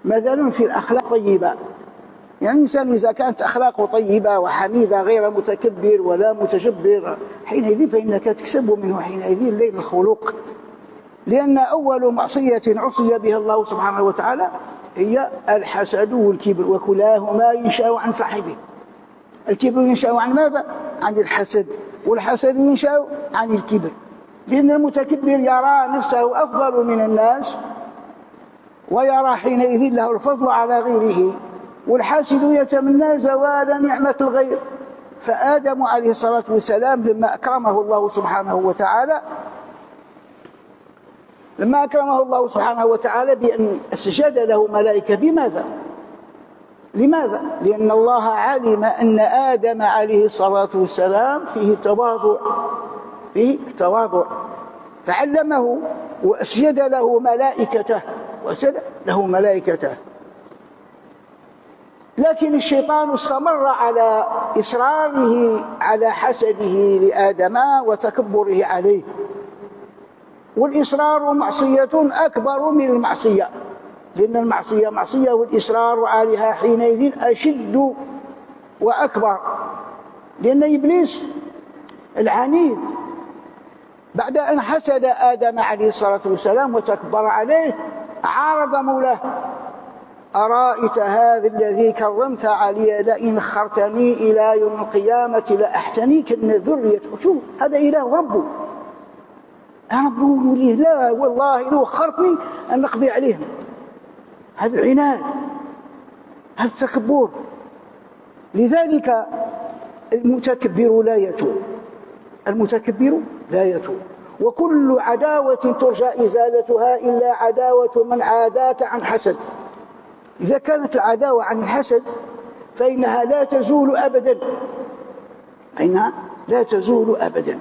مثل في الأخلاق طيبة. يعني الإنسان إذا كانت أخلاقه طيبة وحميدة غير متكبر ولا متجبر حينئذ فإنك تكسب منه حينئذ لين الخلق. لأن أول معصية عصي بها الله سبحانه وتعالى هي الحسد والكبر، وكلاهما ينشأ عن صاحبه. الكبر ينشأ عن ماذا؟ عن الحسد، والحسد ينشأ عن الكبر. لأن المتكبر يرى نفسه أفضل من الناس ويرى حينئذ له الفضل على غيره، والحاسد يتمنى زوال نعمة الغير. فآدم عليه الصلاة والسلام لما أكرمه الله سبحانه وتعالى بأن أسجد له ملائكة، لماذا؟ لأن الله علم أن آدم عليه الصلاة والسلام فيه تواضع فعلمه وأسجد له ملائكته. لكن الشيطان استمر على إصراره على حسده لآدم وتكبره عليه، والإصرار معصية أكبر من المعصية، لأن المعصية معصية والإصرار عليها حينئذ أشد وأكبر. لأن إبليس العنيد بعد أن حسد آدم عليه الصلاة والسلام وتكبر عليه عارض مولاه: أرأيت هذا الذي كرمت علي لئن أخرتني إلى يوم القيامة لأحتنكن ذريته. شوف، هذا إله ربه يقول لي: لا والله لو أخرتني أن نقضي عليهم. هذا العناد، هذا التكبر. لذلك المتكبر لا يتوب. وكل عداوة ترجى إزالتها إلا عداوة من عاداك عن حسد. إذا كانت العداوة عن الحسد فإنها لا تزول أبدا.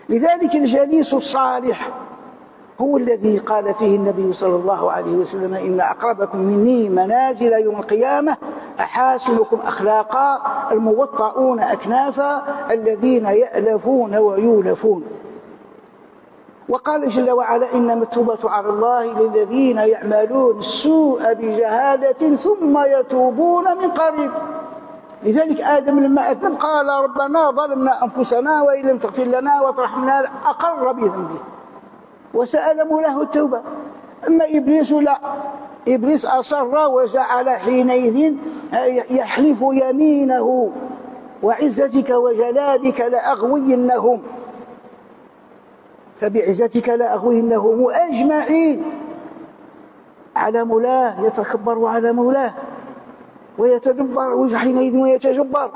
لذلك الجليس الصالح هو الذي قال فيه النبي صلى الله عليه وسلم: إن أقربكم مني منازل يوم القيامة أحاسنكم أخلاقا الموطؤون أكنافا الذين يألفون ويولفون. وقال جل وعلا: إنما التوبة على الله للذين يعملون السوء بجهالة ثم يتوبون من قريب. لذلك آدم لما أذنب قال: ربنا ظلمنا أنفسنا وإن لم تغفر لنا وترحمنا أقر بذنبه وسأل مولاه التوبة. أما إبليس لا، إبليس أصر وجعل حينئذ يحلف يمينه: وعزتك وجلالك لأغوينهم، فبعزتك لأغوينهم أجمعين. على مولاه يتكبر على مولاه ويتدبر حينئذ ويتجبر.